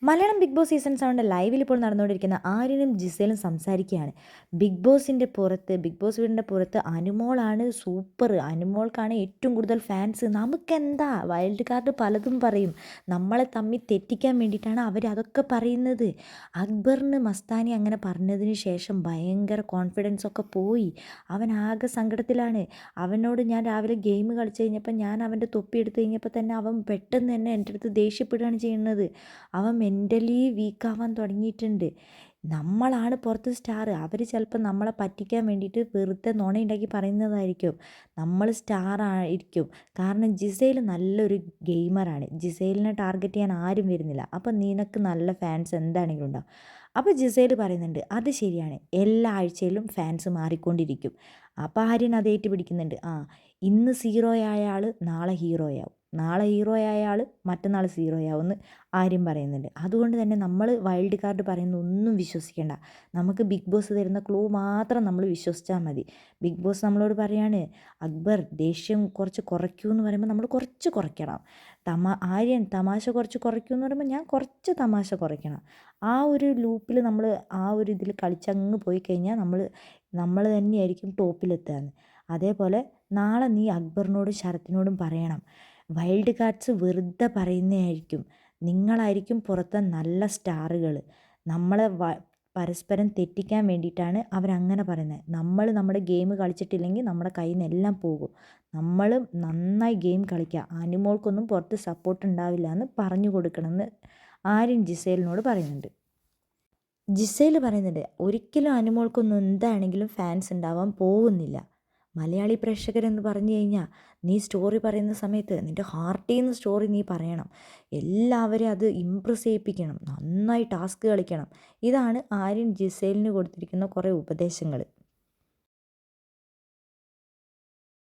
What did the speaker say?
Malayalam big boss season 7 ലൈവിൽ ഇപ്പോൾ നടന്നുകൊണ്ടിരിക്കുന്ന ആര്യനും ജിസേലും സംസാരിക്കുകയാണ്. ബിഗ് ബോസിൻ്റെ പുറത്ത്, ബിഗ് ബോസ് വീടിൻ്റെ പുറത്ത് അനുമോളാണ് സൂപ്പർ, അനുമോൾക്കാണ് ഏറ്റവും കൂടുതൽ ഫാൻസ്. നമുക്കെന്താ, വൈൽഡ് കാർഡ് പലതും പറയും, നമ്മളെ തമ്മിൽ തെറ്റിക്കാൻ വേണ്ടിയിട്ടാണ് അവരതൊക്കെ പറയുന്നത്. അക്ബറിന് മസ്താനി അങ്ങനെ പറഞ്ഞതിന് ശേഷം ഭയങ്കര കോൺഫിഡൻസ് ഒക്കെ പോയി. അവൻ ആകെ സങ്കടത്തിലാണ്. അവനോട് ഞാൻ രാവിലെ ഗെയിം കളിച്ച് കഴിഞ്ഞപ്പോൾ ഞാൻ അവൻ്റെ തൊപ്പി എടുത്ത് കഴിഞ്ഞപ്പോൾ തന്നെ അവൻ പെട്ടെന്ന് തന്നെ എൻ്റെ അടുത്ത് ദേഷ്യപ്പെടുകയാണ് ചെയ്യുന്നത്. അവൻ മെൻ്റലി വീക്കാവാൻ തുടങ്ങിയിട്ടുണ്ട്. നമ്മളാണ് പുറത്ത് സ്റ്റാർ. അവർ ചിലപ്പോൾ നമ്മളെ പറ്റിക്കാൻ വേണ്ടിയിട്ട് വെറുതെ നുണയുണ്ടാക്കി പറയുന്നതായിരിക്കും. നമ്മൾ സ്റ്റാർ ആയിരിക്കും. കാരണം ജിസേൽ നല്ലൊരു ഗെയിമറാണ്. ജിസേലിനെ ടാർഗറ്റ് ചെയ്യാൻ ആരും വരുന്നില്ല. അപ്പോൾ നിനക്ക് നല്ല ഫാൻസ് എന്താണെങ്കിലും ഉണ്ടാവും. അപ്പോൾ ജിസേൽ പറയുന്നുണ്ട്, അത് ശരിയാണ്, എല്ലാ ആഴ്ചയിലും ഫാൻസ് മാറിക്കൊണ്ടിരിക്കും. അപ്പോൾ ആര്യൻ അത് ഏറ്റുപിടിക്കുന്നുണ്ട്. ഇന്ന് സീറോയായ ആൾ നാളെ ഹീറോയാവും, നാളെ ഹീറോയായ ആൾ മറ്റന്നാൾ സീറോയാവുമെന്ന് ആര്യം പറയുന്നുണ്ട്. അതുകൊണ്ട് തന്നെ നമ്മൾ വൈൽഡ് കാർഡ് പറയുന്ന ഒന്നും വിശ്വസിക്കേണ്ട. നമുക്ക് ബിഗ് ബോസ് തരുന്ന ക്ലൂ മാത്രം നമ്മൾ വിശ്വസിച്ചാൽ മതി. ബിഗ് ബോസ് നമ്മളോട് പറയാണ്, അക്ബർ ദേഷ്യം കുറച്ച് കുറയ്ക്കൂ എന്ന് പറയുമ്പോൾ നമ്മൾ കുറച്ച് കുറയ്ക്കണം. ആര്യൻ തമാശ കുറച്ച് കുറയ്ക്കൂ എന്ന് പറയുമ്പോൾ ഞാൻ കുറച്ച് തമാശ കുറയ്ക്കണം. ആ ഒരു ലൂപ്പിൽ നമ്മൾ ആ ഒരു ഇതിൽ കളിച്ചങ്ങ് പോയി കഴിഞ്ഞാൽ നമ്മൾ തന്നെയായിരിക്കും ടോപ്പിലെത്തുകയെന്ന്. അതേപോലെ നാളെ നീ അക്ബറിനോടും ശരത്തിനോടും പറയണം, വൈൽഡ് കാർഡ്സ് വെറുതെ പറയുന്നതായിരിക്കും, നിങ്ങളായിരിക്കും പുറത്തെ നല്ല സ്റ്റാറുകൾ, നമ്മളെ പരസ്പരം തെറ്റിക്കാൻ വേണ്ടിയിട്ടാണ് അവരങ്ങനെ പറയുന്നത്. നമ്മൾ നമ്മുടെ ഗെയിം കളിച്ചിട്ടില്ലെങ്കിൽ നമ്മുടെ കയ്യിൽ നിന്ന് എല്ലാം പോകും. നമ്മൾ നന്നായി ഗെയിം കളിക്കുക, അനുമോൾക്കൊന്നും പുറത്ത് സപ്പോർട്ട് ഉണ്ടാവില്ല എന്ന് പറഞ്ഞു കൊടുക്കണമെന്ന് ആര്യൻ ജിസേലിനോട് പറയുന്നുണ്ട്. ജിസേൽ പറയുന്നുണ്ട്, ഒരിക്കലും അനുമോൾക്കൊന്നും എന്താണെങ്കിലും ഫാൻസ് ഉണ്ടാവാൻ പോകുന്നില്ല. മലയാളി പ്രേക്ഷകരെന്ന് പറഞ്ഞു കഴിഞ്ഞാൽ നീ സ്റ്റോറി പറയുന്ന സമയത്ത് നിൻ്റെ ഹാർട്ടിൽ നിന്ന് സ്റ്റോറി നീ പറയണം, എല്ലാവരെയും അത് ഇമ്പ്രസ് ചെയ്യിപ്പിക്കണം, നന്നായി ടാസ്ക് കളിക്കണം. ഇതാണ് ആര്യൻ ജിസേലിന് കൊടുത്തിരിക്കുന്ന കുറേ ഉപദേശങ്ങൾ.